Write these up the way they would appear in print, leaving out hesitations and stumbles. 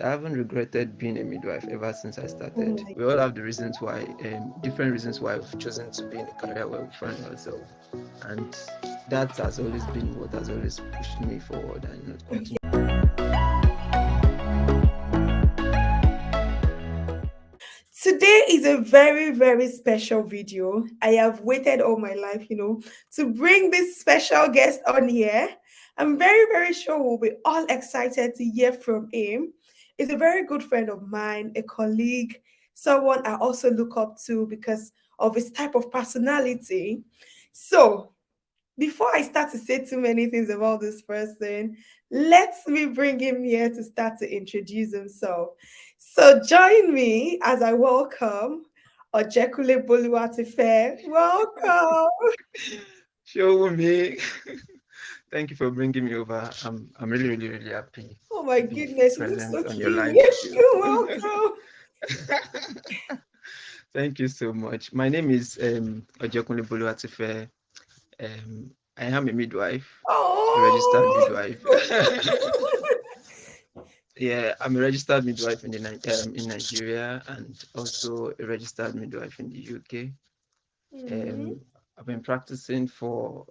I haven't regretted being a midwife ever since I Oh started. my We all have the reasons why, different reasons why we've chosen to be in the career where we find ourselves, and that has always been what has always pushed me forward and continue. Today is a very, very special video. I have waited all my life, to bring this special guest on here. I'm very, very sure we'll be all excited to hear from him. He's a very good friend of mine, a colleague, someone I also look up to because of his type of personality. So, before I start to say too many things about this person, let me bring him here to start to introduce himself. So join me as I welcome Ojekunle Boluwatife. Welcome. Show me. Thank you for bringing me over. I'm really, really, really happy Oh my to be goodness, you look present so on your cute. live video. You're welcome. Thank you so much. My name is Ojekunle Boluwatife. I am a midwife, a registered Oh, midwife. Yeah, I'm a registered midwife in Nigeria and also a registered midwife in the UK. Mhm. Um, I've been practicing for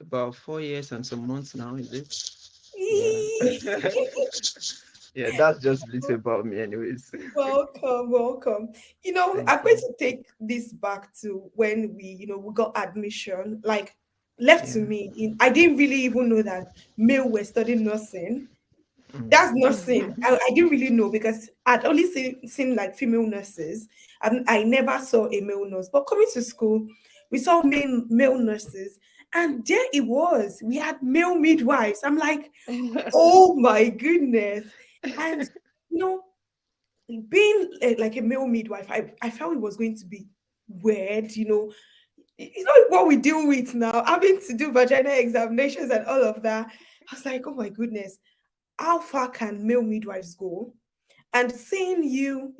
about 4 years and some months now, is it? Yeah. Yeah, that's just a little about me, anyways. Welcome, welcome. Thank I'm going you. to take this back to when we got admission. Like, left to Yeah. me, I didn't really even know that male were studying nursing. That's Mm. nursing. I didn't really know because I'd only seen like female nurses, and I never saw a male nurse. But coming to school, we saw male nurses, and there it was. We had male midwives. I'm like, oh my goodness. And you know, being like a male midwife, I felt it was going to be weird, you know what we deal with now, having to do vaginal examinations and all of that. I was like, oh my goodness, how far can male midwives go? And seeing you,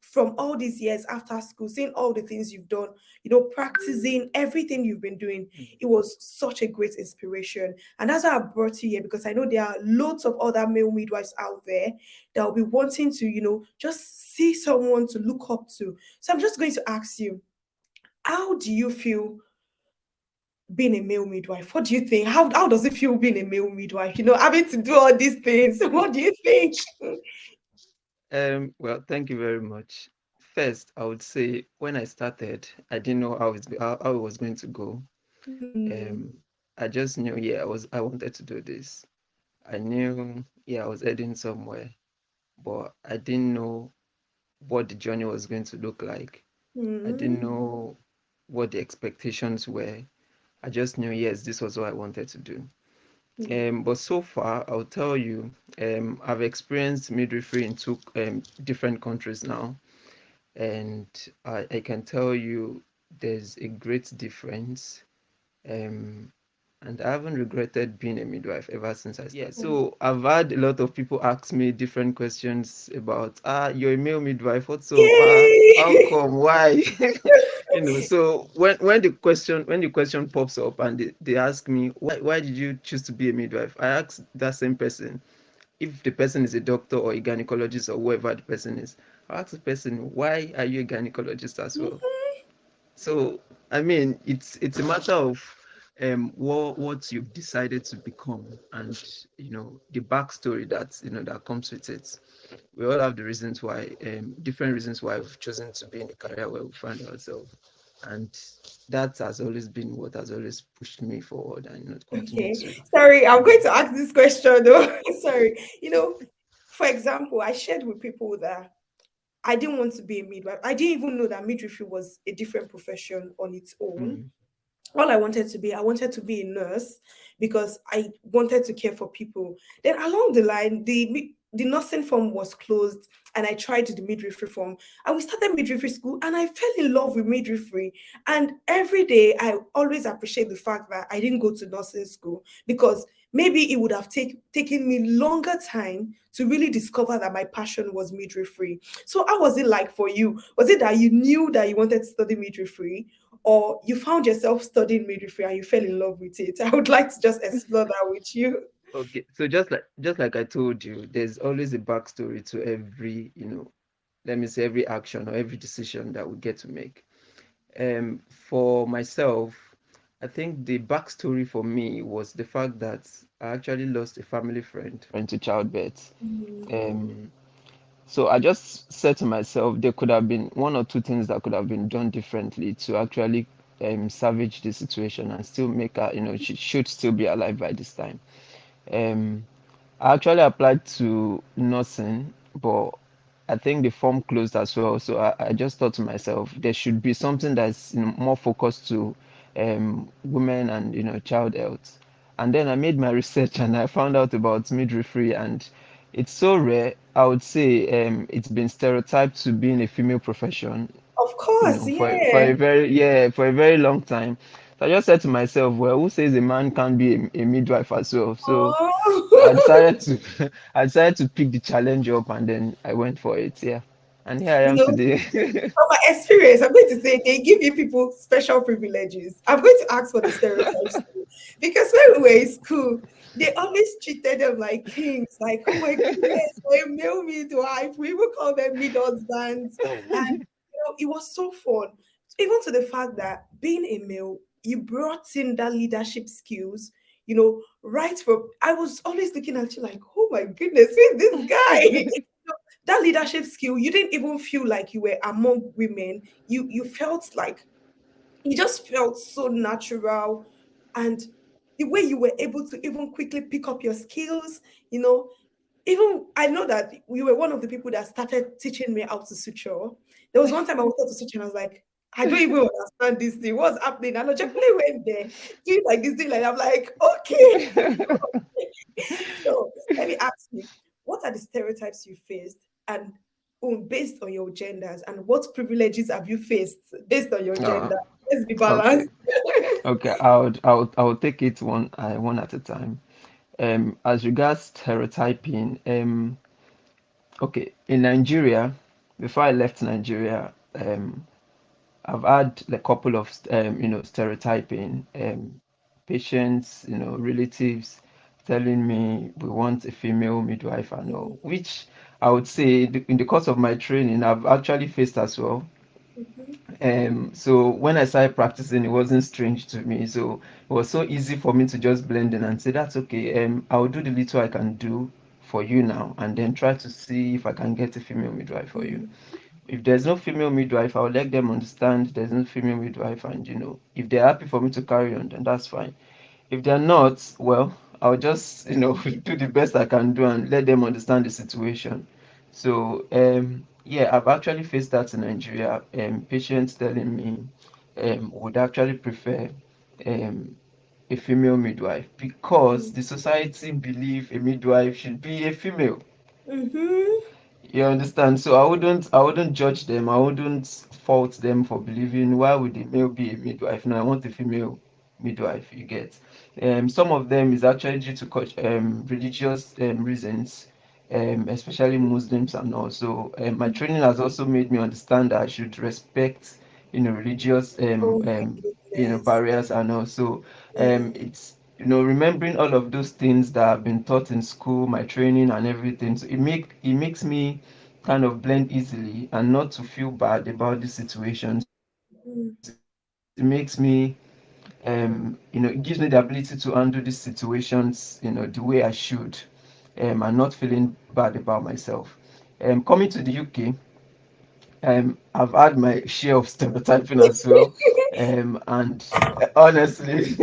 from all these years after school, seeing all the things you've done, practicing everything you've been doing, it was such a great inspiration. And that's why I brought you here because I know there are loads of other male midwives out there that will be wanting to, just see someone to look up to. So I'm just going to ask you, how do you feel being a male midwife? What do you think? How does it feel being a male midwife? Having to do all these things. What do you think? Well, thank you very much. First, I would say when I started, I didn't know how it was going to go. Mm, Um, I just knew, yeah, I wanted to do this. I knew, yeah, I was heading somewhere, but I didn't know what the journey was going to look like. I didn't mm, know what the expectations were. I just knew, yes, this was what I wanted to do. mm. But so far, I'll tell you, I've experienced midwifery in two different countries now, and I can tell you there's a great difference. Um, and I haven't regretted being a midwife ever since I started. Yeah, so I've had a lot of people ask me different questions about, you're a male midwife, what's up? How Yay! come? Why? So when the question pops up and they ask me, why did you choose to be a midwife? I ask that same person, if the person is a doctor or a gynecologist or whoever the person is, I ask the person, why are you a gynecologist as well? So I mean, it's a matter of what you've decided to become, and the backstory that comes with it. We all have the reasons why, different reasons why we've chosen to be in the career where we find ourselves, and that has always been what has always pushed me forward and continue Okay. to. Sorry, I'm Yeah. going to ask this question though. Sorry. For example, I shared with people that I didn't want to be a midwife. I didn't even know that midwifery was a different profession on its own. Mm, All I wanted to be a nurse because I wanted to care for people. Then along the line, the nursing form was closed, and I tried the midwifery form. And we started midwifery school, and I fell in love with midwifery. And every day, I always appreciate the fact that I didn't go to nursing school because maybe it would have taken me longer time to really discover that my passion was midwifery. So, how was it like for you? Was it that you knew that you wanted to study midwifery, or you found yourself studying midwifery and you fell in love with it? I would like to just explore that with you. Okay, so just like I told you, there's always a backstory to every, let me say every action or every decision that we get to make. For myself, I think the backstory for me was the fact that I actually lost a family friend to childbirth. Um, so I just said to myself, there could have been one or two things that could have been done differently to actually salvage the situation and still make her, she should still be alive by this time. Um, I actually applied to nursing, but I think the form closed as well. So I just thought to myself, there should be something that's more focused to women and child health. And then I made my research and I found out about midwifery, and it's so rare. I would say it's been stereotyped to being a female profession, Of course, for a yeah. very long time. So I just said to myself, well, who says a man can't be a midwife as well? So I Oh. decided to I decided to pick the challenge up, and then I went for it. Yeah, and here I You am know, today. from my experience, I'm going to say they give you people special privileges. I'm going to ask for the stereotypes too. Because when we were in school, they always treated them like kings, like, oh my goodness, we're male midwife. We will call them mid husbands. And it was so fun. Even to the fact that being a male, you brought in that leadership skills, right from I was always looking at you like, oh my goodness, who is this guy? That leadership skill, you didn't even feel like you were among women. You felt like you just felt so natural, and the way you were able to even quickly pick up your skills, you know even I know that you were one of the people that started teaching me how to suture. There was one time I wanted to suture and I was like, I don't even understand this thing. What's happening? And Ojekunle went there, doing like this thing, like I'm like, okay. So let me ask you, what are the stereotypes you faced, and based on your genders, and what privileges have you faced based on your uh, gender? Let's be okay, balanced. okay. I would take it one at a time. As regards stereotyping, okay, in Nigeria, before I left Nigeria, I've had a couple of stereotyping patients, relatives telling me we want a female midwife and all, which I would say in the course of my training I've actually faced as well. Mhm, So when I started practicing, it wasn't strange to me. So it was so easy for me to just blend in and say, that's okay. I'll do the little I can do for you now, and then try to see if I can get a female midwife for you. mhm, If there's no female midwife, I'll let them understand there's no female midwife, and if they're happy for me to carry on, then that's fine. If they're not, well, I'll just do the best I can do and let them understand the situation. So yeah, I've actually faced that in Nigeria. Patients telling me would actually prefer um, a female midwife because mhm, the society believe a midwife should be a female. mhm, You understand? So I wouldn't judge them. I wouldn't fault them for believing why would the male be a midwife? No, I want a female midwife, you get. Some of them is actually due to religious reasons, especially Muslims, and also my mhm. training has also made me understand that I should respect religious Oh my goodness. barriers, and also Yeah. it's remembering all of those things that have been taught in school, my training and everything. So it makes me kind of blend easily and not to feel bad about the situations. It makes me it gives me the ability to handle these situations the way I should, and not feeling bad about myself. Coming to the UK, I've had my share of stereotyping as well, and honestly,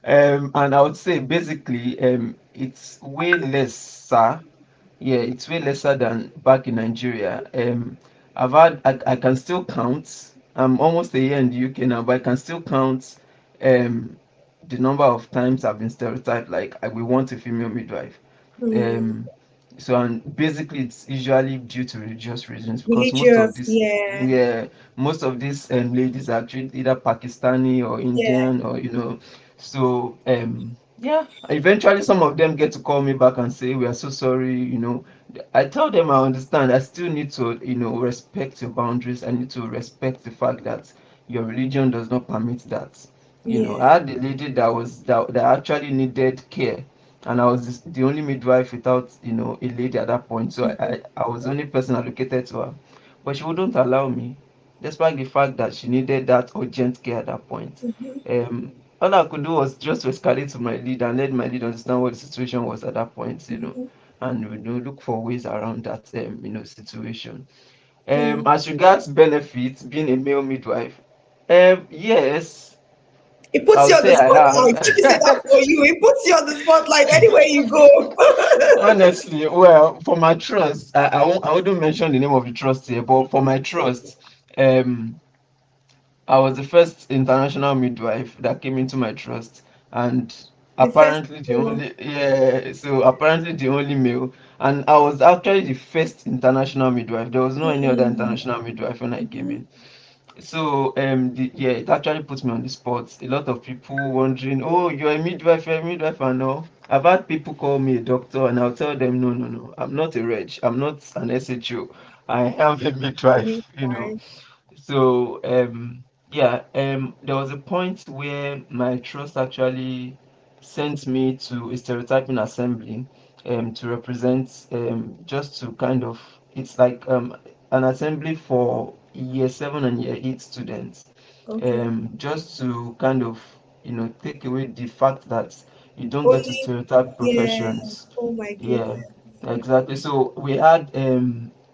and I would say basically, it's way lesser. Yeah, it's way lesser than back in Nigeria. I can still count. I'm almost a year in the UK now, but I can still count um, the number of times I've been stereotyped like we want a female midwife. Hmm. Um, so and basically it's usually due to religious reasons because most of Religious, this, yeah. yeah, most of these ladies are actually either Pakistani or Yeah. Indian, or so yeah, eventually some of them get to call me back and say we are so sorry. I tell them I understand. I still need to respect your boundaries. I need to respect the fact that your religion does not permit that. I Yeah. had a lady that actually needed care, and I was the only midwife without, a lady at that point. So Mhm. I was the only person allocated to her, but she wouldn't allow me, despite the fact that she needed that urgent care at that point. Mhm. Um, all I could do was just to escalate to my lead and let my lead understand what the situation was at that point, Mhm. and look for ways around that, situation. Mm. As regards benefits, being a male midwife, yes, It I puts you would on the say I spotlight. Let me say that have. for you. It puts you on the spotlight anywhere you go. Honestly, well, for my trust, I wouldn't mention the name of the trust here, but for my trust, um, I was the first international midwife that came into my trust, and The first apparently the female. only, yeah, so apparently the only male, and I was actually the first international midwife. There was no any other Mm. international midwife when I came Mhm. in. So yeah, it actually puts me on the spot. A lot of people wondering, oh, you're a midwife, and all. I've had people call me a doctor, and I'll tell them, no, no, no, I'm not a reg, I'm not an SHO, I am a midwife. Midwife. So yeah, there was a point where my trust actually sent me to a stereotyping assembly to represent, just to kind of, it's like an assembly for year 7 and year 8 students, Okay. just to kind of, take away the fact that you don't get to Only, stereotype yeah. professions. Oh my Yeah, goodness. exactly. So we had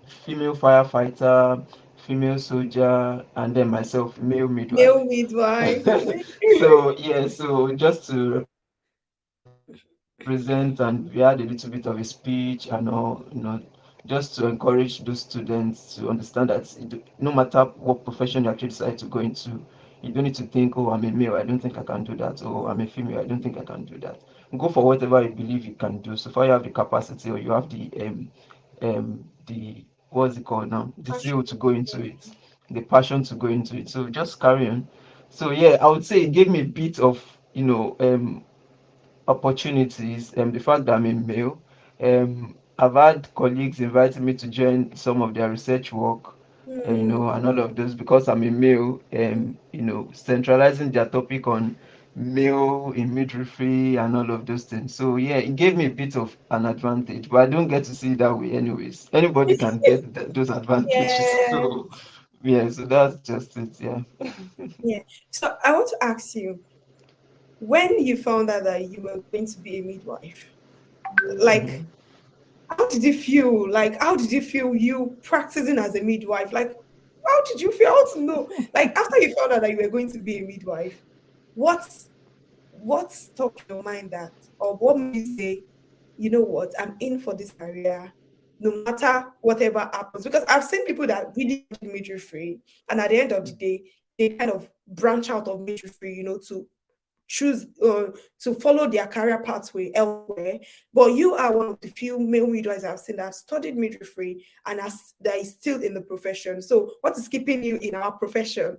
female firefighter, female soldier, and then myself, male Male midwife. midwife. So yeah, so just to represent, and we had a little bit of a speech and all, just to encourage those students to understand that no matter what profession you actually decide to go into, you don't need to think, oh, I'm a male, I don't think I can do that, or I'm a female, I don't think I can do that. Go for whatever you believe you can do. So far you have the capacity, or you have the what's it called now? The zeal to go Passion. into it, the passion to go into it. So just carry on. So yeah, I would say it gave me a bit of, opportunities. The fact that I'm a male. I've had colleagues inviting me to join some of their research work, Mm. and all of those because I'm a male. Centralizing their topic on male in midwifery and all of those things. So yeah, it gave me a bit of an advantage, but I don't get to see it that way anyways. Anybody can get those advantages. Yeah. So yeah, so that's just it. Yeah. Yeah. So I want to ask you, when you found out that you were going to be a midwife, like, Mhm. how did you feel? Like, how did you feel you practicing as a midwife? Like, how did you feel? I want to know. Like, after you found out that you were going to be a midwife, what's what stuck in your mind that, or what made you say, you know what, I'm in for this career, no matter whatever happens? Because I've seen people that really studied midwifery, and at the end of the day, they kind of branch out of midwifery, to choose to follow their career pathway elsewhere. But you are one of the few male midwives I've seen that studied midwifery and that is still in the profession. So what is keeping you in our profession?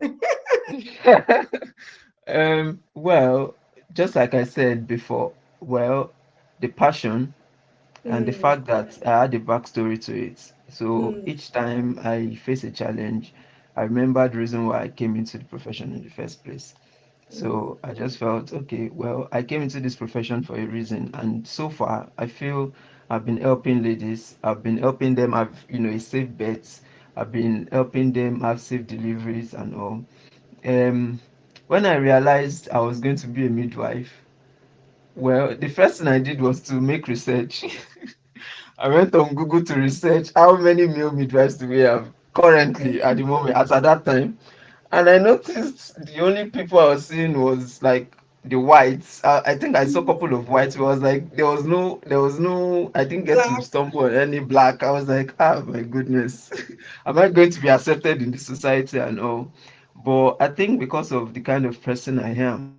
Well, just like I said before, well, the passion and the Mm, fact that I had a backstory to it. So mm, each time I face a challenge, I remember the reason why I came into the profession in the first place. mm, So I just felt, okay, well, I came into this profession for a reason, and so far I feel I've been helping ladies. I've been helping them have, a safe bets. I've been helping them have safe deliveries and all. Um, when I realized I was going to be a midwife, well, the first thing I did was to make research. I went on Google to research how many male midwives do we have currently at the moment, as at that time. And I noticed the only people I was seeing was like the whites. I think I saw a couple of whites. It was like there was no. I didn't get to black. stumble on any black. I was like, ah, my goodness, am I going to be accepted in the society and all? But I think because of the kind of person I am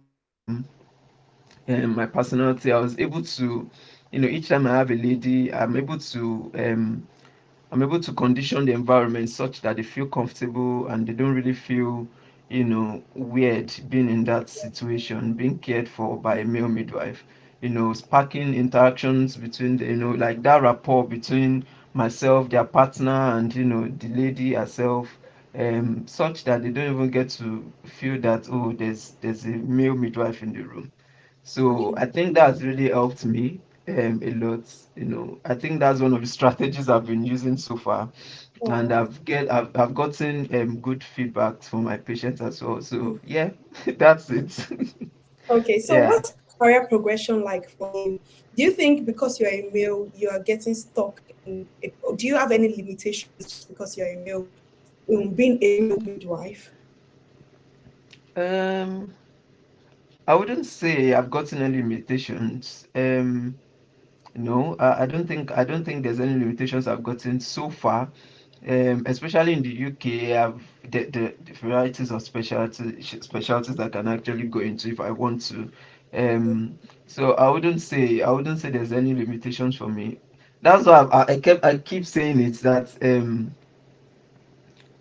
and my personality, I was able to, each time I have a lady, I'm able to condition the environment such that they feel comfortable and they don't really feel, weird being in that situation, being cared for by a male midwife. Sparking interactions between like that rapport between myself, their partner, and the lady herself, such that they don't even get to feel that, oh, there's a male midwife in the room. So I think that's really helped me. a lot. I think that's one of the strategies I've been using so far, and Oh, I've gotten good feedback from my patients as well. So yeah, that's it. okay. So, Yeah. what's career progression like for you? Do you think because you're a male, you are getting stuck in it? Or do you have any limitations just because you're a male, being a male midwife? Um, I wouldn't say I've gotten any limitations. No, I don't think there's any limitations I've gotten so far. Especially in the UK, I've the varieties of specialties that I can actually go into if I want to. So I wouldn't say there's any limitations for me. That's why I keep saying it that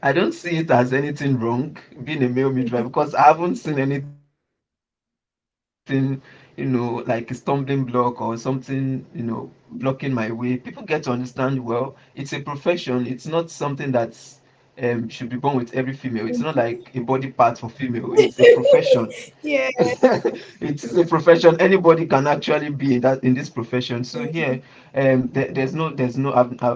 I don't see it as anything wrong being a male midwife because I haven't seen anything, like a stumbling block or something, blocking my way. People get to understand, well, it's a profession. It's not something that's should be born with every female. It's not like a body part for female. It's a profession. Yeah. It is a profession. Anybody can actually be in this profession. So here, there's no.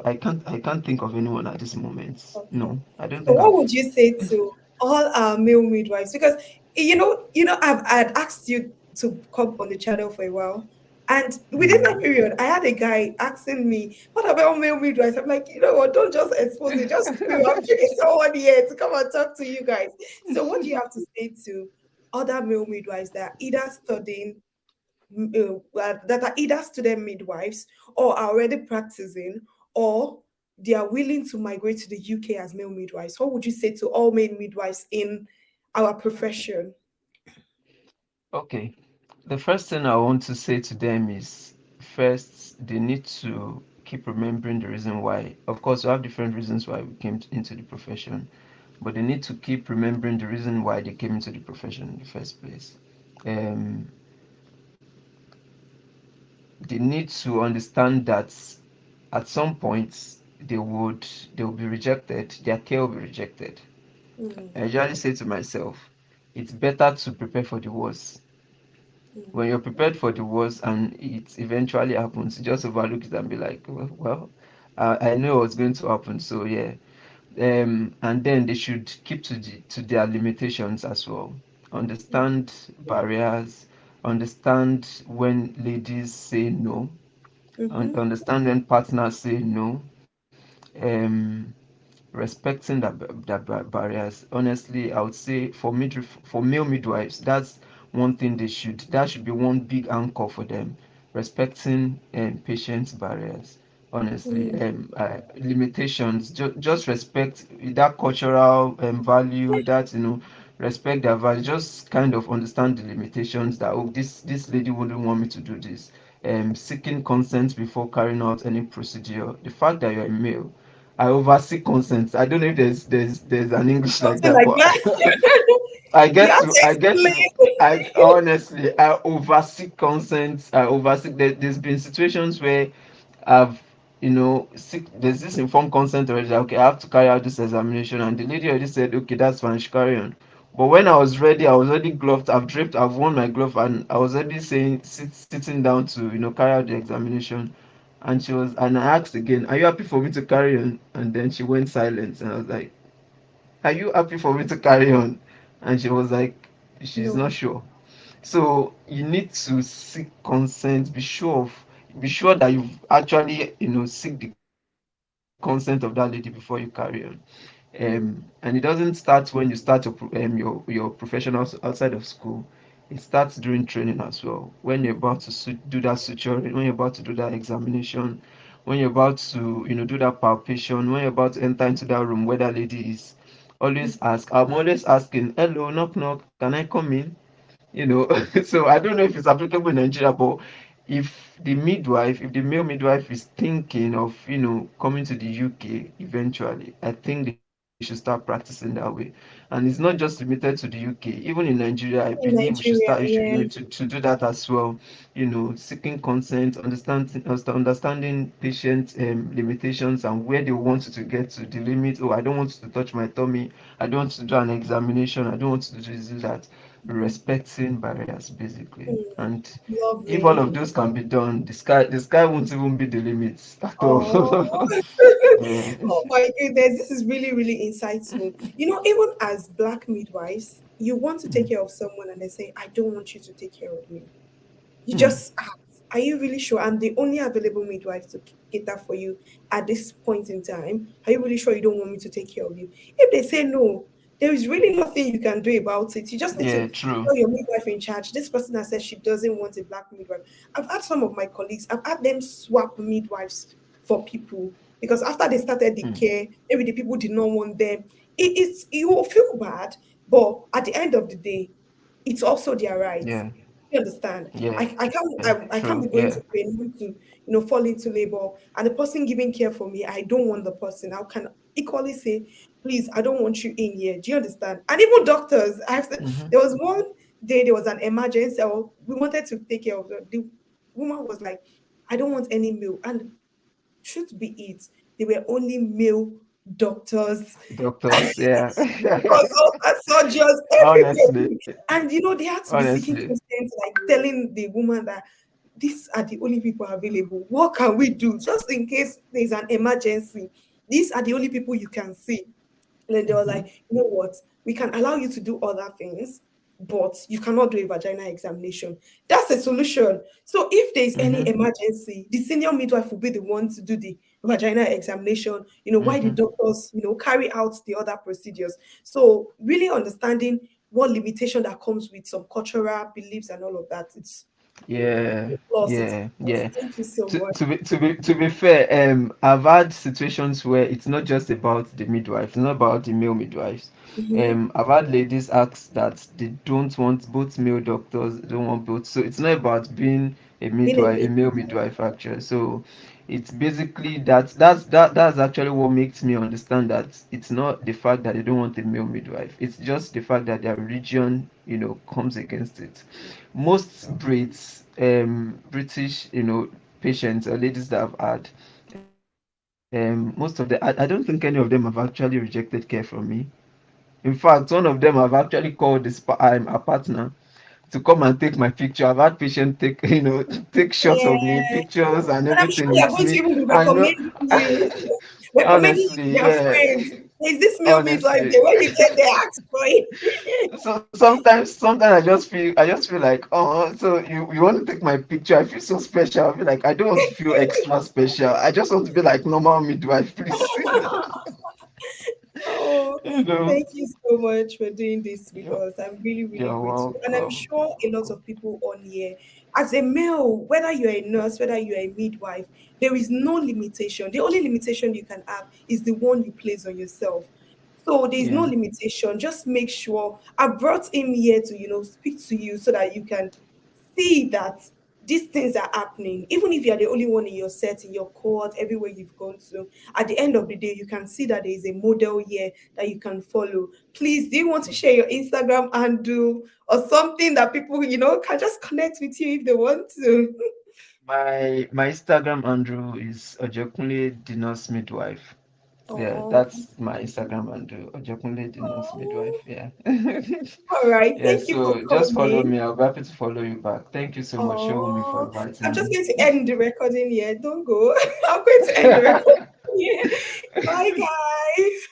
I can't think of anyone at this moment. Okay. No, I don't So think what I've. would you say to all our male midwives? Because I've asked you to come on the channel for a while. And within that Mm. period, I had a guy asking me, what about male midwives? I'm like, you know what, don't just expose it. Just I'm bringing someone here to come and talk to you guys. So what do you have to say to other male midwives that are either studying that are either student midwives or are already practicing, or they are willing to migrate to the UK as male midwives? What would you say to all male midwives in our profession? Okay. The first thing I want to say to them is first, they need to keep remembering the reason why. Of course, we have different reasons why we came into the profession, but they need to keep remembering the reason why they came into the profession in the first place. Um, they need to understand that at some point they will be rejected, their care will be rejected. Mm, I usually say to myself, it's better to prepare for the worst. mm, When you're prepared for the worst and it eventually happens, just overlook it and be like, well, I know what's going to happen, so yeah. And then they should keep to their limitations as well. Understand barriers, understand when ladies say no, mm-hmm, understand when partners say no. Um, Respecting that barriers. Honestly, I would say for male midwives, that's one thing that should be one big anchor for them. Respecting patients' barriers. Honestly, mm, limitations. Just respect that cultural value. That respect their value. Just kind of understand the limitations. That this lady wouldn't want me to do this. Seeking consent before carrying out any procedure. The fact that you're a male, I oversee consent. I don't know if there's an English like something that, like but that. I You get have to to I get to explain. I honestly I oversee consent. There's been situations where I've there's this informed consent already. That, okay, I have to carry out this examination, and the lady already said, okay, that's fine, she carry on. But when I was ready, I was already gloved. I've worn my glove, and I was already sitting down to carry out the examination. And I asked again, are you happy for me to carry on? And then she went silent, and I was like, are you happy for me to carry on? And she was like, she's not No. sure. So you need to seek consent. Be sure that you've actually seek the consent of that lady before you carry on. And it doesn't start when you start your profession outside of school. It starts during training as well. When you're about to do that suturing, when you're about to do that examination, when you're about to do that palpation, when you're about to enter into that room where that lady is, always ask. I'm always asking, hello, knock knock, can I come in? So I don't know if it's applicable in Nigeria, but if the male midwife is thinking of coming to the UK eventually, I think they should start practicing that way. And it's not just limited to the UK. Even in Nigeria, I believe In we Nigeria, should be able yeah. to do that as well. Seeking consent, understanding patient limitations and where they want you to get to the limit. Oh, I don't want you to touch my tummy. I don't want to do an examination. I don't want to do this, do that. respecting barriers basically. Mm, And if all of lovely. those can be done, the sky won't even be the limit at Oh. all. Yeah. Oh my goodness, this is really, really insightful. You know, even as black midwives, you want to take Mm, care of someone and they say, I don't want you to take care of me. You mm, just ask, are you really sure I'm the only available midwife to cater for you at this point in time? Are you really sure you don't want me to take care of you? If they say no, there is really nothing you can do about it. You just need to yeah, true. tell your midwife in charge. This person has said she doesn't want a black midwife. I've had some of my colleagues, I've had them swap midwives for people because after they started the Mm, care, maybe the people did not want them. It's you will feel bad, but at the end of the day, it's also their right. yeah, You understand? yeah, I can't true. be going Yeah. to pain to fall into labor and the person giving care for me. I don't want the person. I can equally say, please, I don't want you in here. Do you understand? And even doctors, Mm-hmm. there was one day there was an emergency. Or we wanted to take care of the woman was like, I don't want any meal. And truth be it, they were only male doctors, Doctors, yeah. consultants, surgeons, Honestly, everybody. And they had to be seeking honestly. consent, like telling the woman that these are the only people available. What can we do? Just in case there's an emergency. These are the only people you can see. And then they were Mm-hmm. like, you know what? We can allow you to do other things, but you cannot do a vaginal examination. That's a solution. So if there is any Mm-hmm. emergency, the senior midwife will be the one to do the vaginal examination, while the Mm-hmm. doctors, carry out the other procedures. So really understanding what limitation that comes with some cultural beliefs and all of that. Yeah, It's a yeah, plus. yeah. Thank you so To, much. to be to be to be fair, I've had situations where it's not just about the midwife, it's not about the male midwives. Mhm. I've had ladies ask that they don't want both male doctors, they don't want both. So it's not about being a Being a midwife, a male midwife. midwife actually. So it's basically that's actually what makes me understand that it's not the fact that they don't want a male midwife. It's just the fact that their religion, comes against it. Most Brits, British, patients or ladies that I've had, most of the I don't think any of them have actually rejected care from me. In fact, one of them have actually called a partner to come and take my picture. I've had patients take, take shots of me, Yeah. pictures and And I'm sure everything they are with going to me. even be And no, recommending you, recommending you to honestly, their yeah, friends. There's this male midwife honestly. there. When you get there, ask for it. So sometimes I just feel like, oh, so you want to take my picture? I feel so special. I feel like I don't want to feel extra special. I just want to be like normal midwife, please. Oh, you know. thank you so much for doing this with You're, us. I'm really, really you're grateful. And I'm welcome. sure a lot of people on here, as a male, whether you're a nurse, whether you're a midwife, there is no limitation. The only limitation you can have is the one you place on yourself. So there's no Yeah. limitation. Just make sure I brought him here to, speak to you so that you can see that these things are happening. Even if you're the only one in your set, in your cohort, everywhere you've gone to, at the end of the day, you can see that there is a model here that you can follow. Please, do you want to share your Instagram handle or something that people, can just connect with you if they want to? My Instagram Andrew is Ojekunle the nurse midwife. Yeah, Oh, that's my Instagram Andrew. Ojekunle the nurse midwife. oh. Yeah. All right. Yeah, Thank you for so just follow coming. me. I'll be happy to follow you back. Thank you so much, Showunmi, for Oh, I'm inviting just me. going to end the recording here. Don't go. I'm going to end the recording here. Bye, guys.